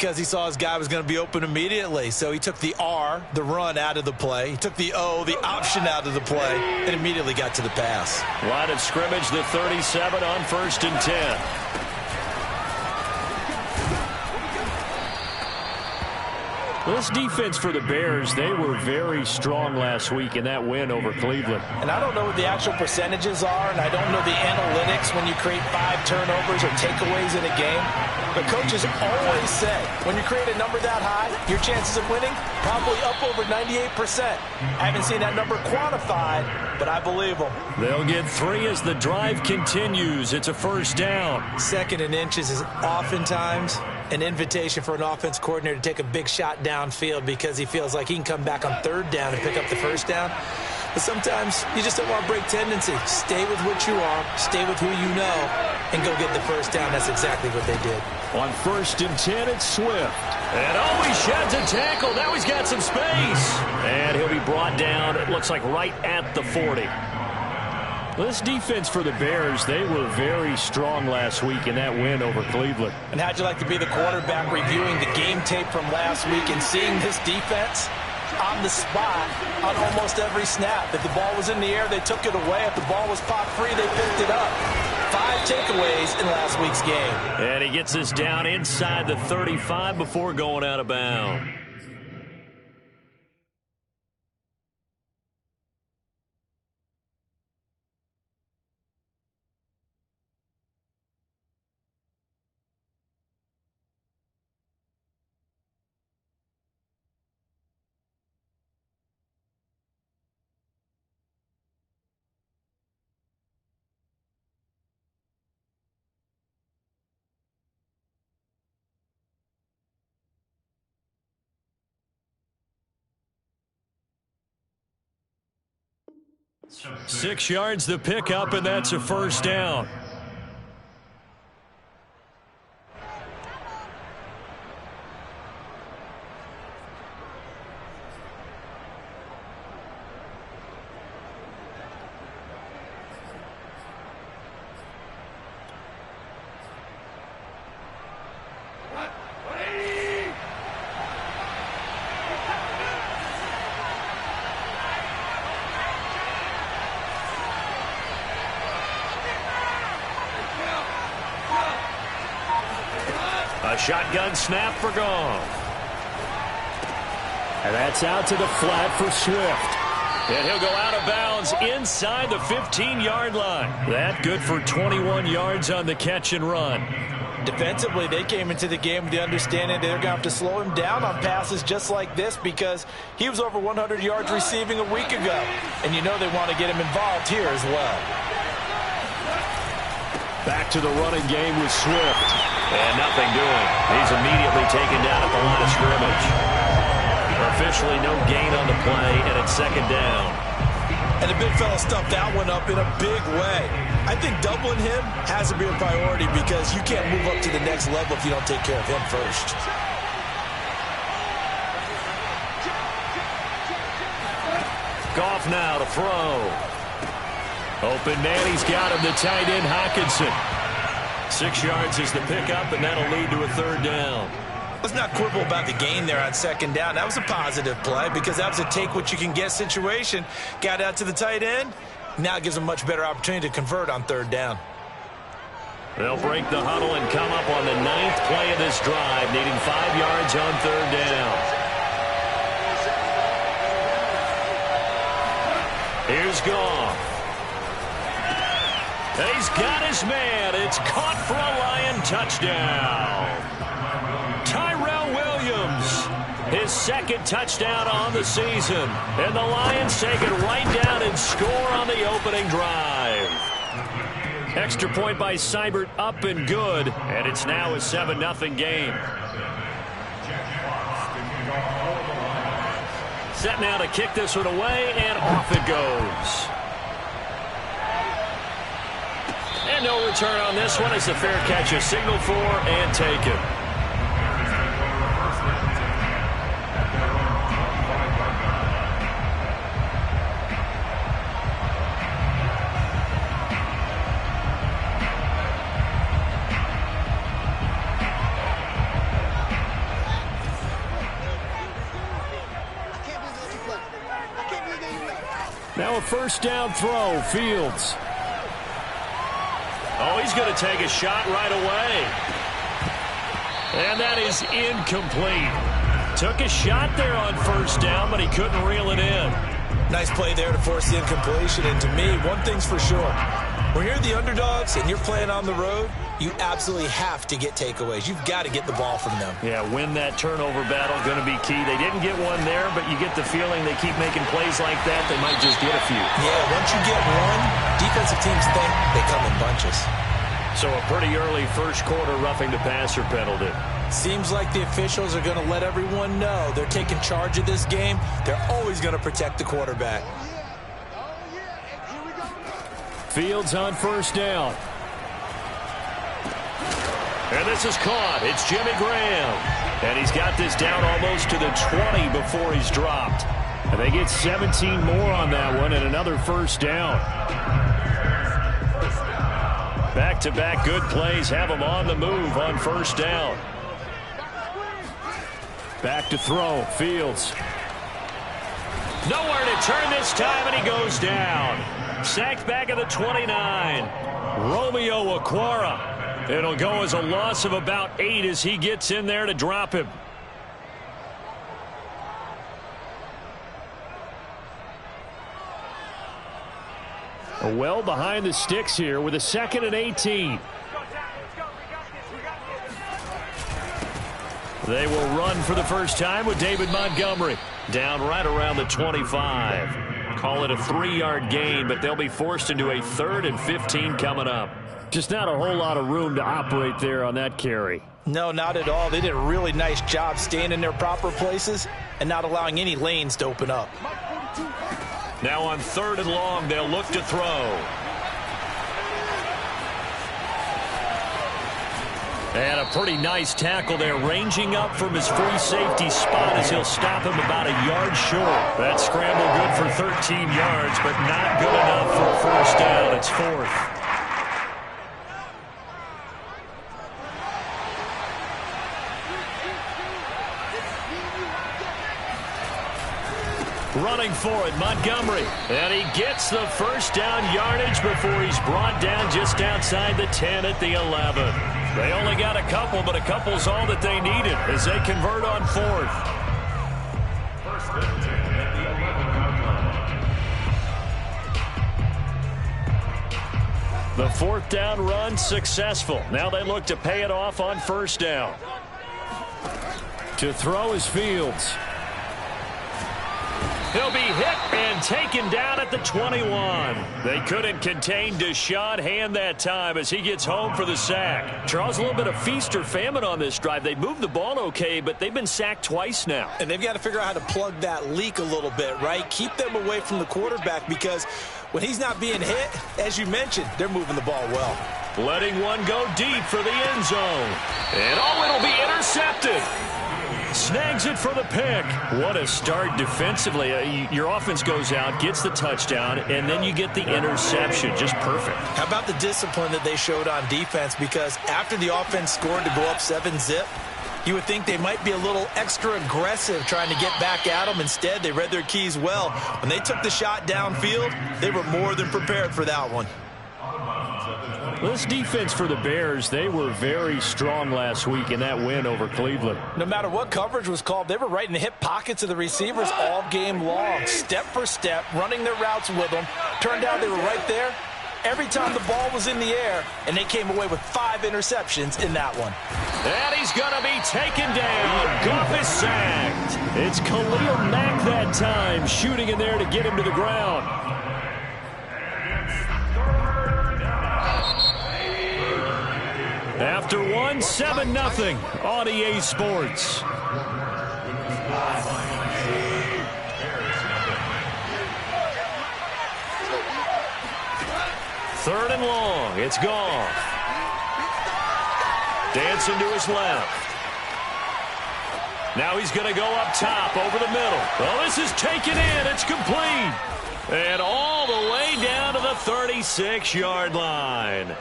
because he saw his guy was going to be open immediately. So he took the R, the run, out of the play. He took the O, the option, out of the play, and immediately got to the pass. Line of scrimmage, the 37 on 1st and 10. This defense for the Bears, they were very strong last week in that win over Cleveland. And I don't know what the actual percentages are, and I don't know the analytics when you create 5 turnovers or takeaways in a game. But coaches always say, when you create a number that high, your chances of winning probably up over 98%. I haven't seen that number quantified, but I believe them. They'll get 3 as the drive continues. It's a 1st down. 2nd and inches is oftentimes an invitation for an offense coordinator to take a big shot downfield because he feels like he can come back on 3rd down and pick up the 1st down. But sometimes you just don't want to break tendency. Stay with what you are, stay with who you know, and go get the 1st down. That's exactly what they did. On 1st and 10, it's Swift. And he sheds a tackle. Now he's got some space. And he'll be brought down, it looks like right at the 40. This defense for the Bears, they were very strong last week in that win over Cleveland. And how'd you like to be the quarterback reviewing the game tape from last week and seeing this defense on the spot on almost every snap? If the ball was in the air, they took it away. If the ball was popped free, they picked it up. 5 takeaways in last week's game. And he gets us down inside the 35 before going out of bounds. Six yards the pickup, and that's a 1st down. A shotgun snap for Goff. And that's out to the flat for Swift. And he'll go out of bounds inside the 15-yard line. That good for 21 yards on the catch and run. Defensively, they came into the game with the understanding they're going to have to slow him down on passes just like this because he was over 100 yards receiving a week ago. And you know they want to get him involved here as well. Back to the running game with Swift. And nothing doing. He's immediately taken down at the line of scrimmage. Officially no gain on the play, and it's 2nd down. And the big fella stuffed that one up in a big way. I think doubling him has to be a priority because you can't move up to the next level if you don't take care of him first. Goff now to throw. Open man, he's got him, the tight end Hockenson. 6 yards is the pickup, and that'll lead to a 3rd down. Let's not quibble about the gain there on 2nd down. That was a positive play because that was a take-what-you-can-get situation. Got out to the tight end. Now it gives them a much better opportunity to convert on 3rd down. They'll break the huddle and come up on the 9th play of this drive, needing 5 yards on 3rd down. Here's Goff. He's got his man. It's caught for a Lion touchdown. Tyrell Williams, his 2nd touchdown on the season. And the Lions take it right down and score on the opening drive. Extra point by Seibert, up and good. And it's now a 7-0 game. Set now to kick this one away, and off it goes. And no return on this one as the fair catch is signaled for and taken. Now a first down throw, Fields. Oh, he's going to take a shot right away. And that is incomplete. Took a shot there on first down, but he couldn't reel it in. Nice play there to force the incompletion. And to me, one thing's for sure. When you're the underdogs and you're playing on the road, you absolutely have to get takeaways. You've got to get the ball from them. Yeah, win that turnover battle, going to be key. They didn't get one there, but you get the feeling they keep making plays like that, they might just get a few. Yeah, once you get one, defensive teams think they come in bunches. So a pretty early first quarter roughing the passer penalty. Seems like the officials are going to let everyone know they're taking charge of this game. They're always going to protect the quarterback. Fields on first down. And this is caught. It's Jimmy Graham. And he's got this down almost to the 20 before he's dropped. And they get 17 more on that one and another first down. Back-to-back good plays have him on the move on first down. Back to throw. Fields. Nowhere to turn this time, and he goes down. Sacked back at the 29. Romeo Okwara. It'll go as a loss of about 8 as he gets in there to drop him. Well behind the sticks here with a 2nd and 18. They will run for the first time with David Montgomery. Down right around the 25. Call it a 3-yard gain, but they'll be forced into a 3rd and 15 coming up. Just not a whole lot of room to operate there on that carry. No, not at all. They did a really nice job staying in their proper places and not allowing any lanes to open up. Now on 3rd and long, they'll look to throw. And a pretty nice tackle there, ranging up from his free safety spot as he'll stop him about a yard short. That scramble good for 13 yards, but not good enough for a first down. It's 4th. Running for it, Montgomery. And he gets the first down yardage before he's brought down just outside the 10 at the 11. They only got a couple, but a couple's all that they needed as they convert on 4th. The 4th down run successful. Now they look to pay it off on first down. To throw is Fields. He'll be hit and taken down at the 21. They couldn't contain Deshaun Hand that time as he gets home for the sack. Charles, a little bit of feast or famine on this drive. They moved the ball okay, but they've been sacked twice now. And they've got to figure out how to plug that leak a little bit, right? Keep them away from the quarterback because when he's not being hit, as you mentioned, they're moving the ball well. Letting one go deep for the end zone. And it'll be intercepted. Snags it for the pick. What a start defensively. Your offense goes out, gets the touchdown, and then you get the interception. Just perfect. How about the discipline that they showed on defense? Because after the offense scored to go up 7-zip, you would think they might be a little extra aggressive trying to get back at them. Instead, they read their keys well. When they took the shot downfield, they were more than prepared for that one. This defense for the Bears, they were very strong last week in that win over Cleveland. No matter what coverage was called, they were right in the hip pockets of the receivers all game long, step for step, running their routes with them. Turned out they were right there every time the ball was in the air, and they came away with 5 interceptions in that one. And he's going to be taken down. Goff is sacked. It's Khalil Mack that time, shooting in there to get him to the ground. After 7-0 on EA Sports. Third and long. It's Goff. Dancing to his left. Now he's going to go up top over the middle. Well, this is taken in. It's complete. And all the way down to the 36-yard line.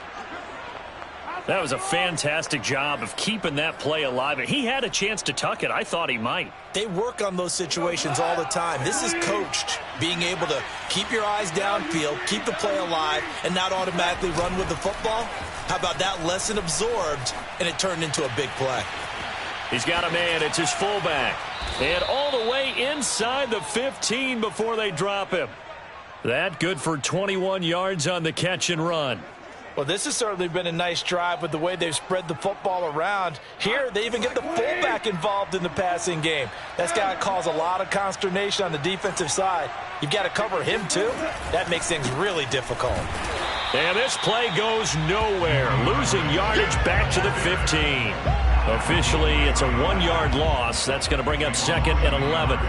That was a fantastic job of keeping that play alive. And he had a chance to tuck it. I thought he might. They work on those situations all the time. This is coached, being able to keep your eyes downfield, keep the play alive, and not automatically run with the football. How about that lesson absorbed, and it turned into a big play? He's got a man. It's his fullback. And all the way inside the 15 before they drop him. That good for 21 yards on the catch and run. Well, this has certainly been a nice drive with the way they've spread the football around. Here, they even get the fullback involved in the passing game. That's got to cause a lot of consternation on the defensive side. You've got to cover him, too. That makes things really difficult. And this play goes nowhere, losing yardage back to the 15. Officially, it's a 1-yard loss. That's going to bring up 2nd and 11.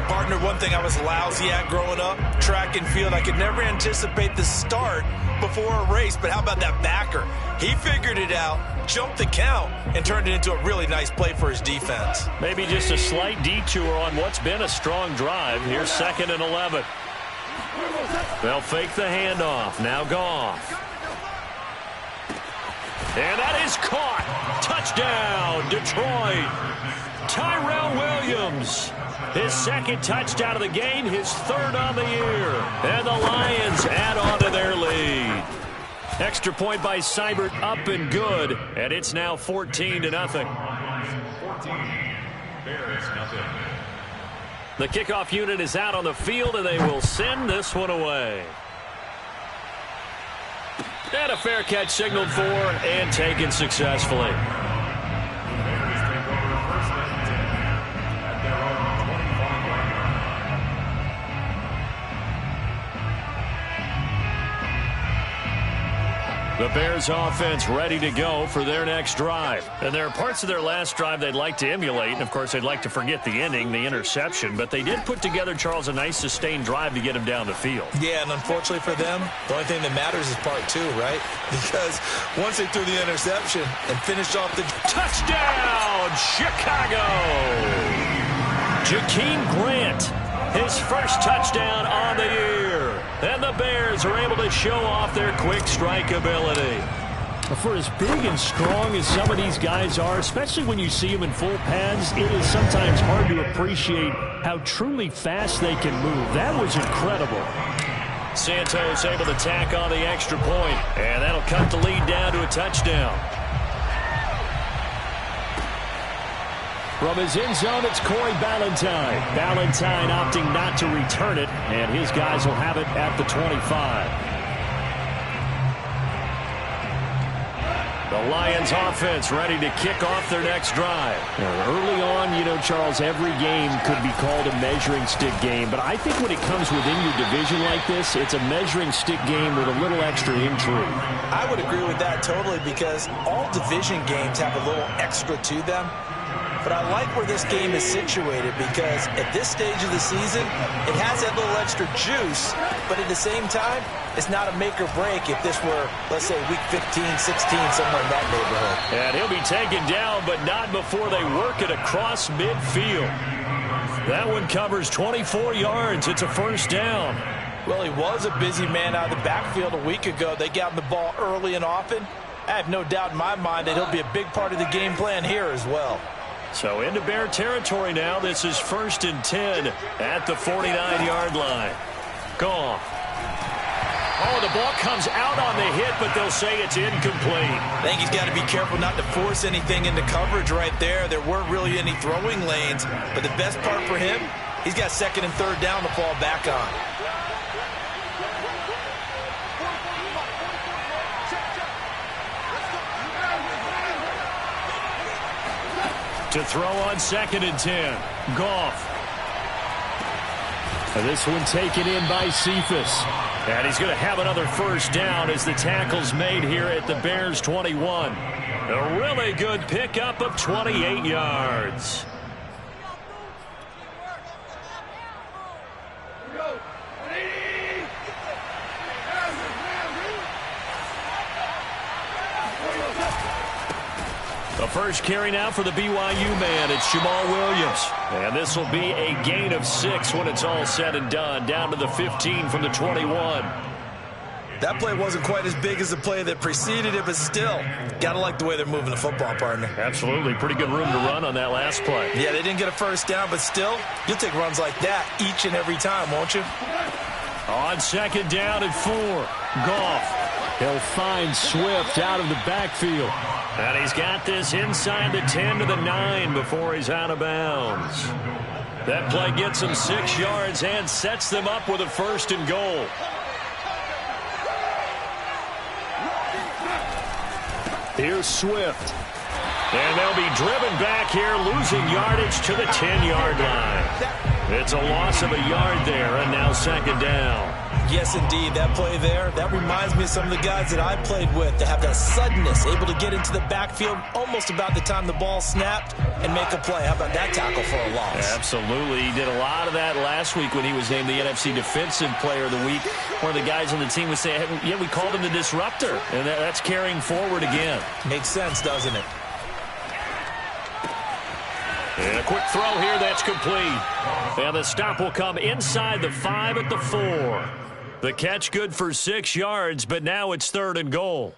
Partner, one thing I was lousy at growing up, track and field. I could never anticipate the start before a race, but how about that backer? He figured it out, jumped the count, and turned it into a really nice play for his defense. Maybe just a slight detour on what's been a strong drive. Here's 2nd and 11. They'll fake the handoff. Now Goff. And that is caught. Touchdown, Detroit. Tyrell Williams. His 2nd touchdown of the game, his 3rd on the year. And the Lions add on to their lead. Extra point by Seibert, up and good. And it's now 14-0. 14, Bears, nothing. The kickoff unit is out on the field, and they will send this one away. And a fair catch signaled for and taken successfully. The Bears offense ready to go for their next drive. And there are parts of their last drive they'd like to emulate. And, of course, they'd like to forget the ending, the interception. But they did put together, Charles, a nice sustained drive to get him down the field. Yeah, and unfortunately for them, the only thing that matters is part 2, right? Because once they threw the interception and finished off the touchdown, Chicago! Jakeem Grant, his first touchdown on the year. And the Bears are able to show off their quick strike ability. For as big and strong as some of these guys are, especially when you see them in full pads, it is sometimes hard to appreciate how truly fast they can move. That was incredible. Santos able to tack on the extra point, and that'll cut the lead down to a touchdown. From his end zone, it's Corey Ballantyne. Ballantyne opting not to return it, and his guys will have it at the 25. The Lions offense ready to kick off their next drive. Early on, you know, Charles, every game could be called a measuring stick game, but I think when it comes within your division like this, it's a measuring stick game with a little extra intrigue. I would agree with that totally, because all division games have a little extra to them. But I like where this game is situated, because at this stage of the season, it has that little extra juice, but at the same time, it's not a make or break if this were, let's say, week 15, 16, somewhere in that neighborhood. And he'll be taken down, but not before they work it across midfield. That one covers 24 yards. It's a first down. Well, he was a busy man out of the backfield a week ago. They got him the ball early and often. I have no doubt in my mind that he'll be a big part of the game plan here as well. So into Bear territory now. This is 1st and 10 at the 49-yard line. Goff. Oh, the ball comes out on the hit, but they'll say it's incomplete. I think he's got to be careful not to force anything into coverage right there. There weren't really any throwing lanes, but the best part for him, he's got 2nd and 3rd down to fall back on. To throw on 2nd and 10. Goff. And this one taken in by Cephas. And he's going to have another first down as the tackle's made here at the Bears 21. A really good pickup of 28 yards. The first carry now for the BYU man. It's Jamal Williams. And this will be a gain of 6 when it's all said and done. Down to the 15 from the 21. That play wasn't quite as big as the play that preceded it, but still, got to like the way they're moving the football, partner. Absolutely. Pretty good room to run on that last play. Yeah, they didn't get a first down, but still, you'll take runs like that each and every time, won't you? On second down and 4. Goff. He'll find Swift out of the backfield. And he's got this inside the 10 to the 9 before he's out of bounds. That play gets him 6 yards and sets them up with a 1st and goal. Here's Swift. And they'll be driven back here, losing yardage to the 10-yard line. It's a loss of a yard there, and now second down. Yes, indeed. That play there, that reminds me of some of the guys that I played with that have that suddenness, able to get into the backfield almost about the time the ball snapped and make a play. How about that tackle for a loss? Absolutely. He did a lot of that last week when he was named the NFC Defensive Player of the Week. One of the guys on the team would say, hey, yeah, we called him the disruptor, and that's carrying forward again. Makes sense, doesn't it? And a quick throw here that's complete. And the stop will come inside the 5 at the 4. The catch good for 6 yards, but now it's 3rd and goal.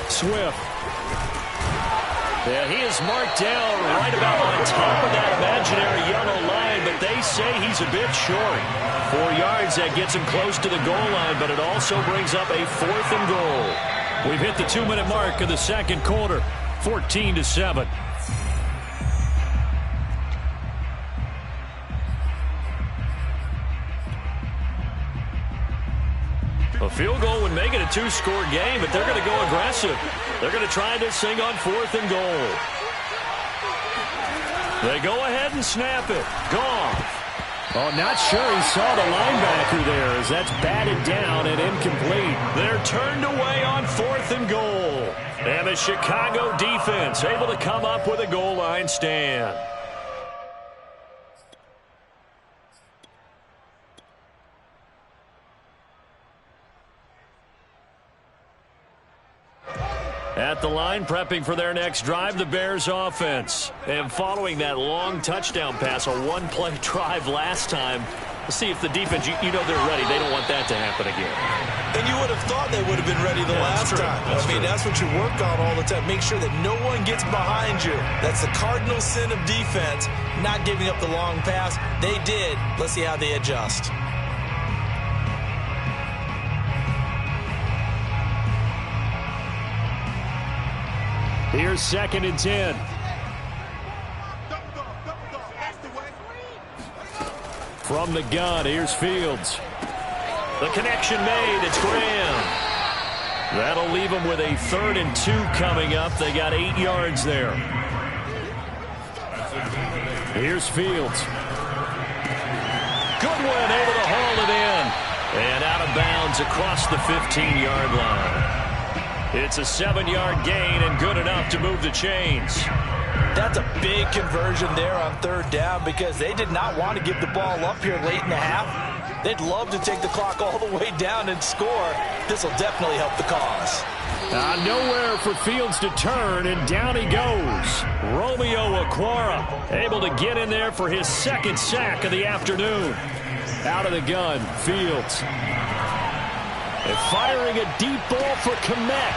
Swift. Yeah, he is marked down right about on top of that imaginary yellow line, but they say he's a bit short. 4 yards, that gets him close to the goal line, but it also brings up a 4th and goal. We've hit the 2-minute mark of the second quarter, 14-7. A field goal would make it a 2-score game, but they're going to go aggressive. They're going to try this thing on 4th and goal. They go ahead and snap it. Goff. Oh, not sure he saw the linebacker there as that's batted down and incomplete. They're turned away on 4th and goal. And the Chicago defense able to come up with a goal line stand. At the line, prepping for their next drive, the Bears offense. And following that long touchdown pass, a one-play drive last time, let's see if the defense, you know they're ready. They don't want that to happen again. And you would have thought they would have been ready the last time. That's what you work on all the time. Make sure that no one gets behind you. That's the cardinal sin of defense, not giving up the long pass. They did. Let's see how they adjust. Here's 2nd and 10. From the gun, here's Fields. The connection made. It's Graham. That'll leave them with a 3rd and 2 coming up. They got 8 yards there. Here's Fields. Goodwin able to haul it in. And out of bounds across the 15-yard line. It's a 7-yard gain and good enough to move the chains. That's a big conversion there on 3rd down because they did not want to give the ball up here late in the half. They'd love to take the clock all the way down and score. This will definitely help the cause. Nowhere for Fields to turn, and down he goes. Romeo Okwara able to get in there for his 2nd sack of the afternoon. Out of the gun, Fields. And firing a deep ball for Kmet.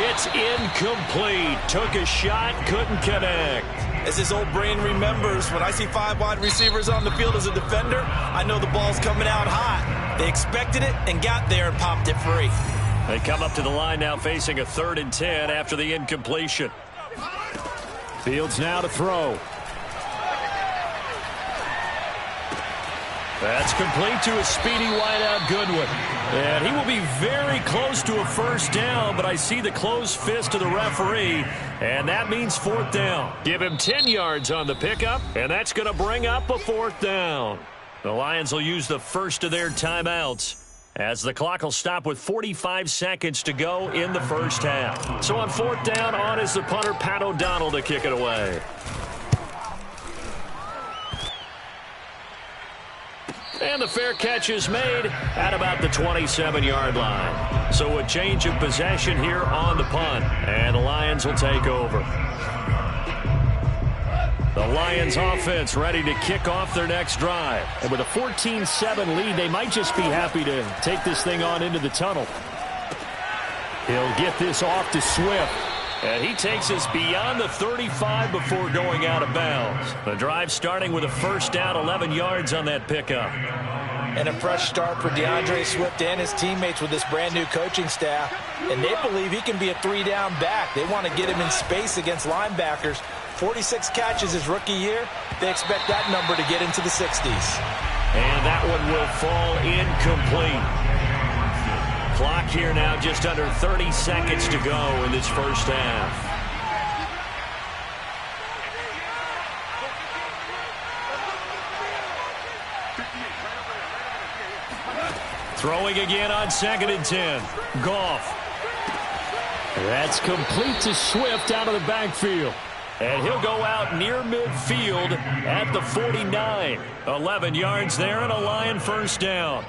It's incomplete. Took a shot, couldn't connect. As his old brain remembers, when I see 5 wide receivers on the field as a defender, I know the ball's coming out hot. They expected it and got there and popped it free. They come up to the line now facing a 3rd and 10 after the incompletion. Fields now to throw. That's complete to a speedy wideout Goodwin. And he will be very close to a 1st down, but I see the closed fist of the referee, and that means 4th down. Give him 10 yards on the pickup, and that's going to bring up a 4th down. The Lions will use the first of their timeouts as the clock will stop with 45 seconds to go in the first half. So on fourth down, on is the punter, Pat O'Donnell, to kick it away. And the fair catch is made at about the 27-yard line. So a change of possession here on the punt, and the Lions will take over. The Lions offense ready to kick off their next drive. And with a 14-7 lead, they might just be happy to take this thing on into the tunnel. He'll get this off to Swift. And he takes us beyond the 35 before going out of bounds. The drive starting with a first down, 11 yards on that pickup. And a fresh start for DeAndre Swift and his teammates with this brand-new coaching staff. And they believe he can be a three-down back. They want to get him in space against linebackers. 46 catches his rookie year. They expect that number to get into the 60s. And that one will fall incomplete. Clock here now just under 30 seconds to go in this first half. Throwing again on 2nd and 10. Goff. That's complete to Swift out of the backfield. And he'll go out near midfield at the 49. 11 yards there and a Lion first down.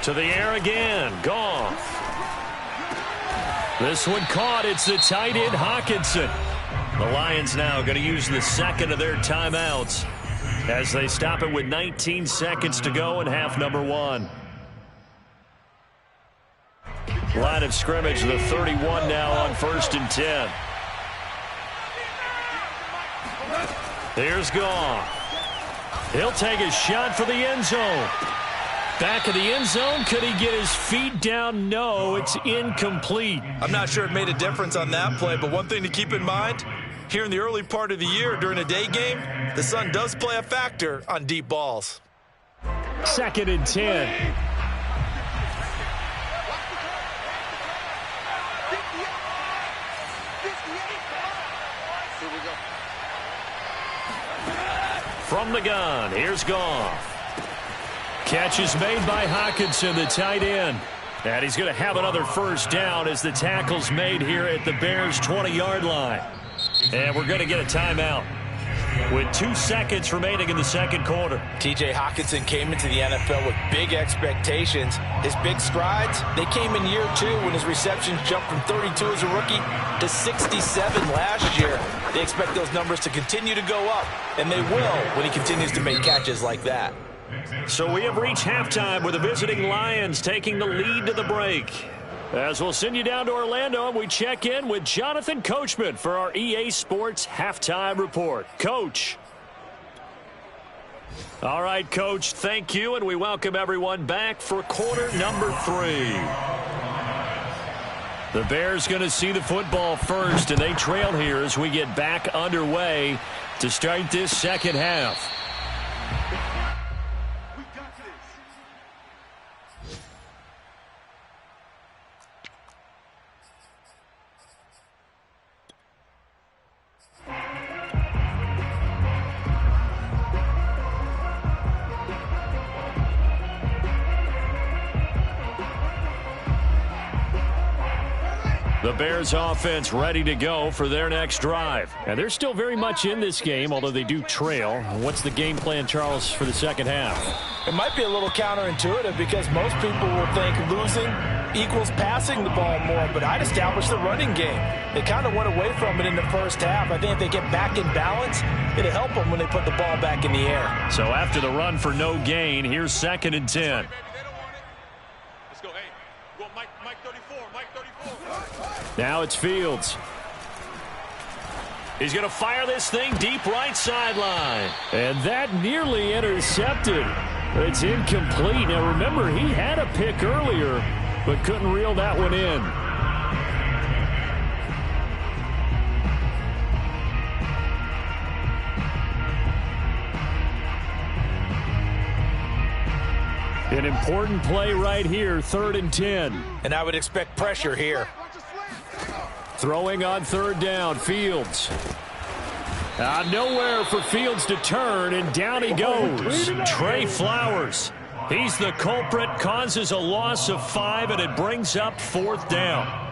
To the air again. Goff. This one caught. It's the tight end, Hockenson. The Lions now going to use the second of their timeouts as they stop it with 19 seconds to go in half number 1. Line of scrimmage, the 31 now on 1st and 10. Here's Goff. He'll take a shot for the end zone. Back of the end zone. Could he get his feet down? No, it's incomplete. I'm not sure it made a difference on that play, but one thing to keep in mind, here in the early part of the year during a day game, the sun does play a factor on deep balls. 2nd and 10. From the gun, here's Goff. Catch is made by Hockenson, the tight end. And he's going to have another first down as the tackle's made here at the Bears' 20-yard line. And we're going to get a timeout with 2 seconds remaining in the second quarter. T.J. Hockenson came into the NFL with big expectations. His big strides, they came in year 2 when his receptions jumped from 32 as a rookie to 67 last year. They expect those numbers to continue to go up, and they will when he continues to make catches like that. So we have reached halftime with the visiting Lions taking the lead to the break. As we'll send you down to Orlando, and we check in with Jonathan Coachman for our EA Sports Halftime Report. Coach. All right, Coach, thank you, and we welcome everyone back for quarter number 3. The Bears going to see the football first, and they trail here as we get back underway to start this second half. The Bears offense ready to go for their next drive. And they're still very much in this game, although they do trail. What's the game plan, Charles, for the second half? It might be a little counterintuitive because most people will think losing equals passing the ball more, but I'd establish the running game. They kind of went away from it in the first half. I think if they get back in balance, it'll help them when they put the ball back in the air. So after the run for no gain, here's 2nd and 10. Now it's Fields. He's going to fire this thing deep right sideline. And that nearly intercepted. It's incomplete. Now remember, he had a pick earlier, but couldn't reel that one in. An important play right here, 3rd and 10. And I would expect pressure here. Throwing on 3rd down, Fields. Nowhere for Fields to turn, and down he goes. Trey Flowers. He's the culprit, causes a loss of 5, and it brings up 4th down.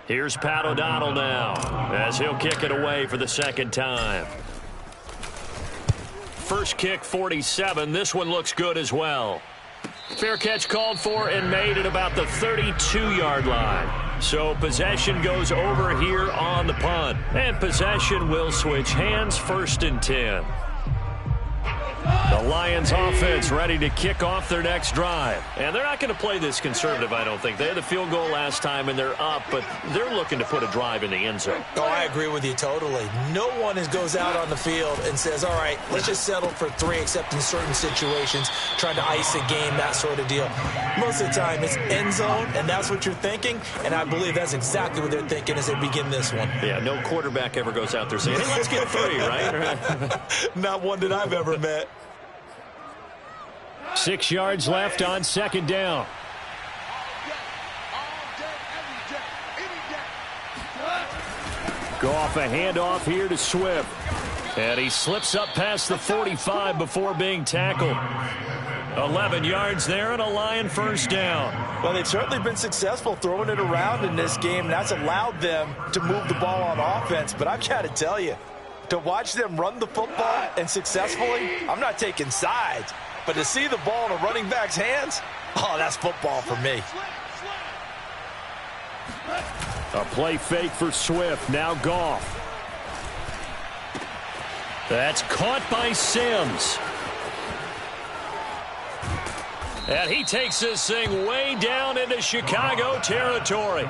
Here's Pat O'Donnell now, as he'll kick it away for the 2nd time. First kick, 47. This one looks good as well. Fair catch called for and made at about the 32-yard line. So possession goes over here on the punt. And possession will switch hands, 1st and 10. The Lions offense ready to kick off their next drive. And they're not going to play this conservative, I don't think. They had the field goal last time, and they're up, but they're looking to put a drive in the end zone. Oh, I agree with you totally. No one goes out on the field and says, all right, let's just settle for 3, except in certain situations, trying to ice a game, that sort of deal. Most of the time, it's end zone, and that's what you're thinking, and I believe that's exactly what they're thinking as they begin this one. Yeah, no quarterback ever goes out there saying, hey, let's get 3, right? Not one that I've ever met. 6 yards left on 2nd down. Goff, a handoff here to Swift. And he slips up past the 45 before being tackled. 11 yards there and a Lion 1st down. Well, they've certainly been successful throwing it around in this game. That's allowed them to move the ball on offense. But I've got to tell you, to watch them run the football and successfully, I'm not taking sides. But to see the ball in a running back's hands, oh, that's football for me. A play fake for Swift. Now Goff. That's caught by Sims. And he takes this thing way down into Chicago territory.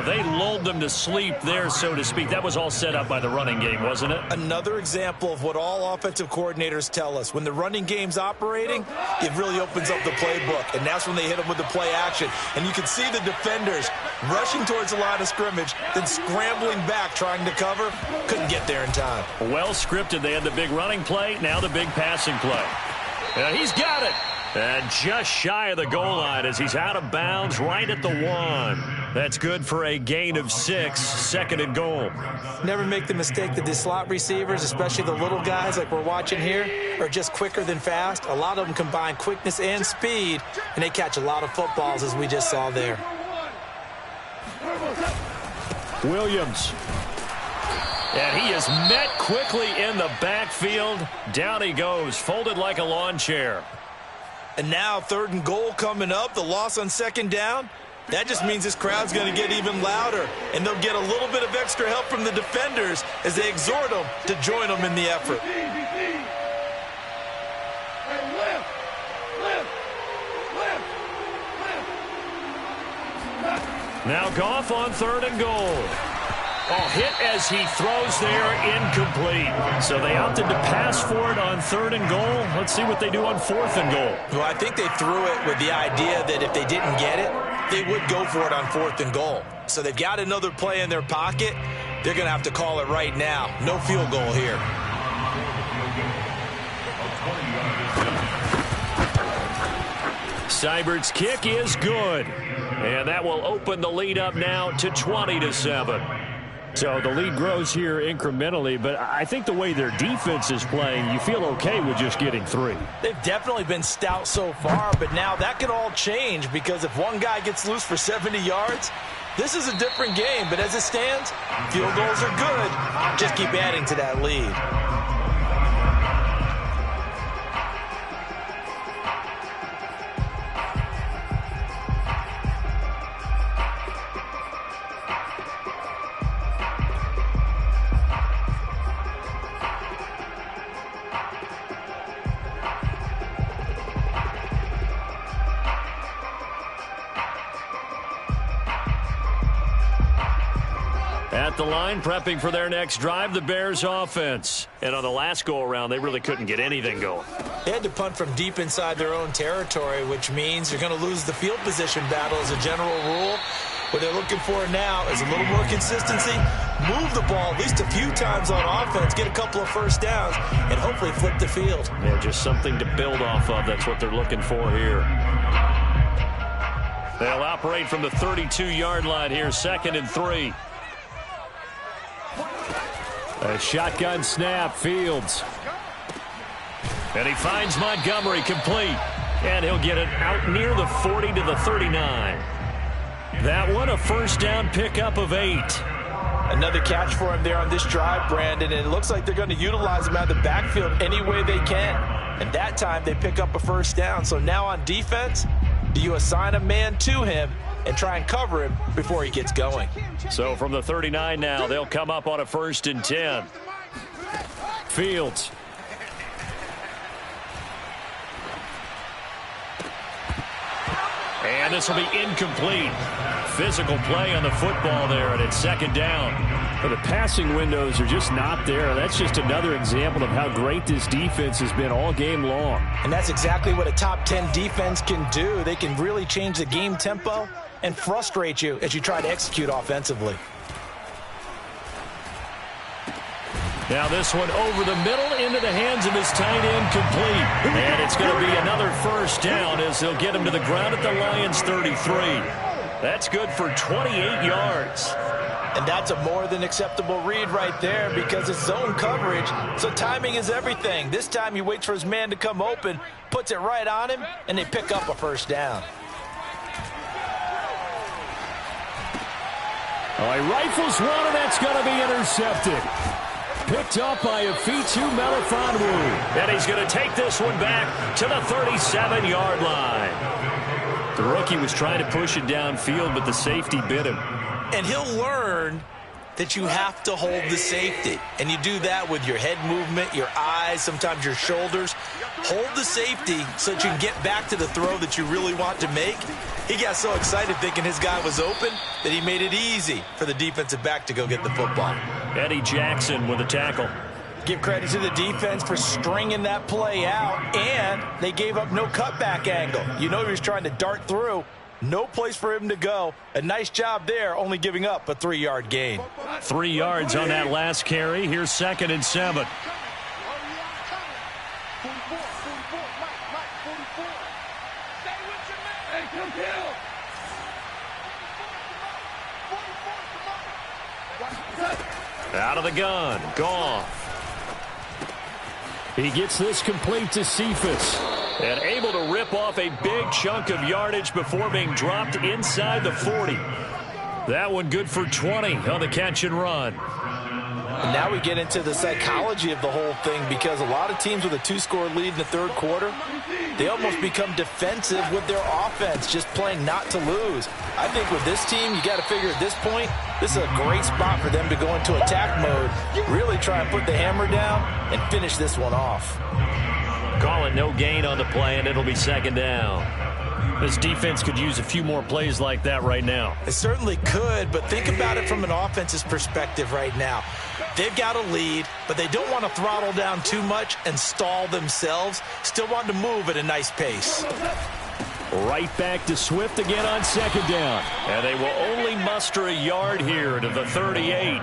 They lulled them to sleep there, so to speak. That was all set up by the running game, wasn't it? Another example of what all offensive coordinators tell us. When the running game's operating, it really opens up the playbook, and that's when they hit them with the play action. And you can see the defenders rushing towards the line of scrimmage, then scrambling back, trying to cover. Couldn't get there in time. Well scripted. They had the big running play, now the big passing play. And he's got it. And just shy of the goal line as he's out of bounds right at the 1. That's good for a gain of 6, 2nd and goal. Never make the mistake that the slot receivers, especially the little guys like we're watching here, are just quicker than fast. A lot of them combine quickness and speed, and they catch a lot of footballs as we just saw there. Williams. And he is met quickly in the backfield. Down he goes, folded like a lawn chair. And now 3rd and goal coming up. The loss on 2nd down. That just means this crowd's going to get even louder. And they'll get a little bit of extra help from the defenders as they exhort them to join them in the effort. Now Goff on 3rd and goal. Oh, hit as he throws there, incomplete. So they opted to pass for it on 3rd and goal. Let's see what they do on 4th and goal. Well, I think they threw it with the idea that if they didn't get it, they would go for it on 4th and goal. So they've got another play in their pocket. They're going to have to call it right now. No field goal here. Seibert's kick is good. And that will open the lead up now to 20-7. So the lead grows here incrementally, but I think the way their defense is playing, you feel okay with just getting 3. They've definitely been stout so far, but now that could all change because if one guy gets loose for 70 yards, this is a different game. But as it stands, field goals are good. Just keep adding to that lead. At the line, prepping for their next drive, the Bears offense. And on the last go-around, they really couldn't get anything going. They had to punt from deep inside their own territory, which means you're going to lose the field position battle as a general rule. What they're looking for now is a little more consistency, move the ball at least a few times on offense, get a couple of first downs, and hopefully flip the field. Yeah, just something to build off of. That's what they're looking for here. They'll operate from the 32-yard line here, 2nd and 3. A shotgun snap, Fields. And he finds Montgomery complete. And he'll get it out near the 40 to the 39. That one a first down pickup of 8. Another catch for him there on this drive, Brandon, and it looks like they're going to utilize him out of the backfield any way they can. And that time they pick up a first down. So now on defense, do you assign a man to him and try and cover him before he gets going? So from the 39 now, they'll come up on a 1st and 10. Fields. And this will be incomplete. Physical play on the football there, and it's 2nd down. But the passing windows are just not there. That's just another example of how great this defense has been all game long. And that's exactly what a top 10 defense can do. They can really change the game tempo and frustrate you as you try to execute offensively. Now this one over the middle into the hands of his tight end, complete. And it's going to be another first down as they'll get him to the ground at the Lions' 33. That's good for 28 yards. And that's a more than acceptable read right there because it's zone coverage, so timing is everything. This time he waits for his man to come open, puts it right on him, and they pick up a first down. Oh, he rifles one, and that's going to be intercepted. Picked up by Afitu Melifonwu. And he's going to take this one back to the 37-yard line. The rookie was trying to push it downfield, but the safety bit him. And he'll learn that you have to hold the safety. And you do that with your head movement, your eyes, sometimes your shoulders. Hold the safety so that you can get back to the throw that you really want to make. He got so excited thinking his guy was open that he made it easy for the defensive back to go get the football. Eddie Jackson with a tackle. Give credit to the defense for stringing that play out, and they gave up no cutback angle. You know he was trying to dart through. No place for him to go. A nice job there, only giving up a 3-yard gain. 3 yards on that last carry. Here's 2nd and 7. Out of the gun, Goff. He gets this complete to Cephas. And able to rip off a big chunk of yardage before being dropped inside the 40. That one good for 20 on the catch and run. And now we get into the psychology of the whole thing because a lot of teams with a 2-score lead in the 3rd quarter, they almost become defensive with their offense, just playing not to lose. I think with this team, you got to figure at this point, this is a great spot for them to go into attack mode, really try and put the hammer down and finish this one off. Call it no gain on the play, and it'll be 2nd down. This defense could use a few more plays like that right now. It certainly could, but think about it from an offense's perspective right now. They've got a lead, but they don't want to throttle down too much and stall themselves. Still want to move at a nice pace. Right back to Swift again on 2nd down. And they will only muster a yard here to the 38.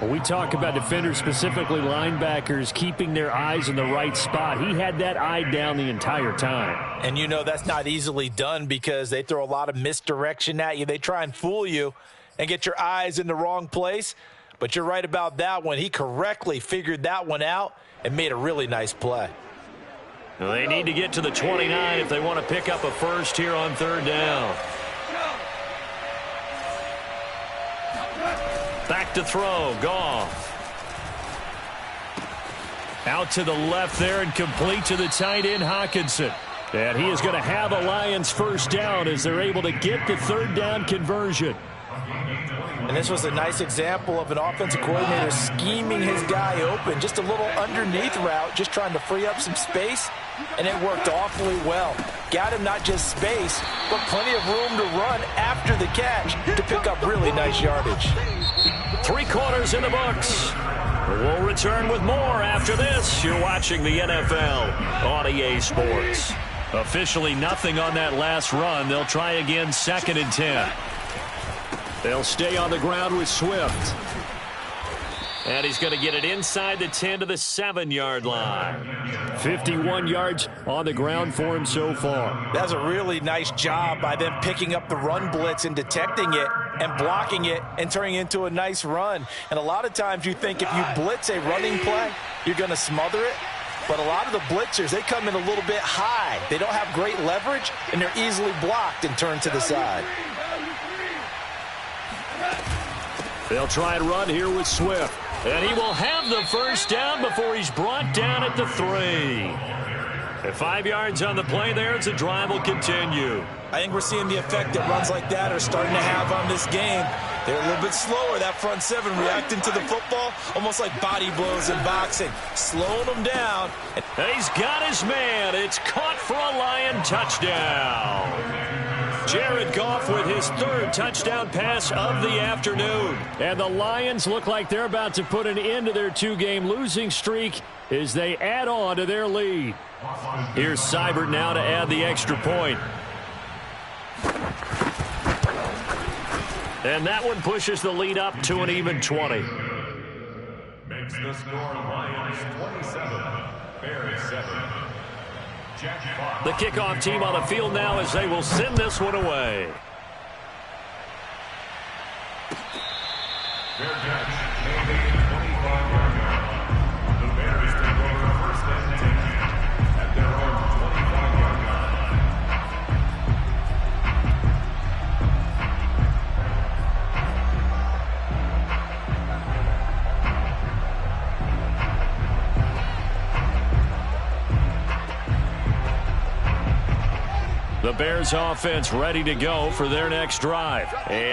When we talk about defenders, specifically linebackers, keeping their eyes in the right spot, he had that eye down the entire time. And you know that's not easily done because they throw a lot of misdirection at you. They try and fool you and get your eyes in the wrong place. But you're right about that one. He correctly figured that one out and made a really nice play. Well, they need to get to the 29 if they want to pick up a first here on 3rd down. Back to throw, Goff. Out to the left there and complete to the tight end, Hawkinson. And he is going to have a Lions first down as they're able to get the 3rd down conversion. And this was a nice example of an offensive coordinator scheming his guy open. Just a little underneath route, just trying to free up some space, and it worked awfully well. Got him not just space, but plenty of room to run after the catch to pick up really nice yardage. 3 quarters in the books. We'll return with more after this. You're watching the NFL on EA Sports. Officially nothing on that last run. They'll try again 2nd and 10. They'll stay on the ground with Swift. And he's going to get it inside the 10 to the 7-yard line. 51 yards on the ground for him so far. That's a really nice job by them picking up the run blitz and detecting it and blocking it and turning it into a nice run. And a lot of times you think if you blitz a running play, you're going to smother it. But a lot of the blitzers, they come in a little bit high. They don't have great leverage, and they're easily blocked and turned to the side. They'll try and run here with Swift. And he will have the first down before he's brought down at the 3. At 5 yards on the play there, as the drive will continue. I think we're seeing the effect that runs like that are starting to have on this game. They're a little bit slower, that front seven, reacting to the football, almost like body blows in boxing, slowing them down. And he's got his man. It's caught for a Lion touchdown. Jared Goff with his 3rd touchdown pass of the afternoon. And the Lions look like they're about to put an end to their 2-game losing streak as they add on to their lead. Here's Seibert now to add the extra point. And that one pushes the lead up to an even 20. Makes the score Lions 27, Bears 7. The kickoff team on the field now as they will send this one away. Fair catch, maybe 25-yard line. The Bears take over 1st and 10 at their own 25-yard The Bears offense ready to go for their next drive. And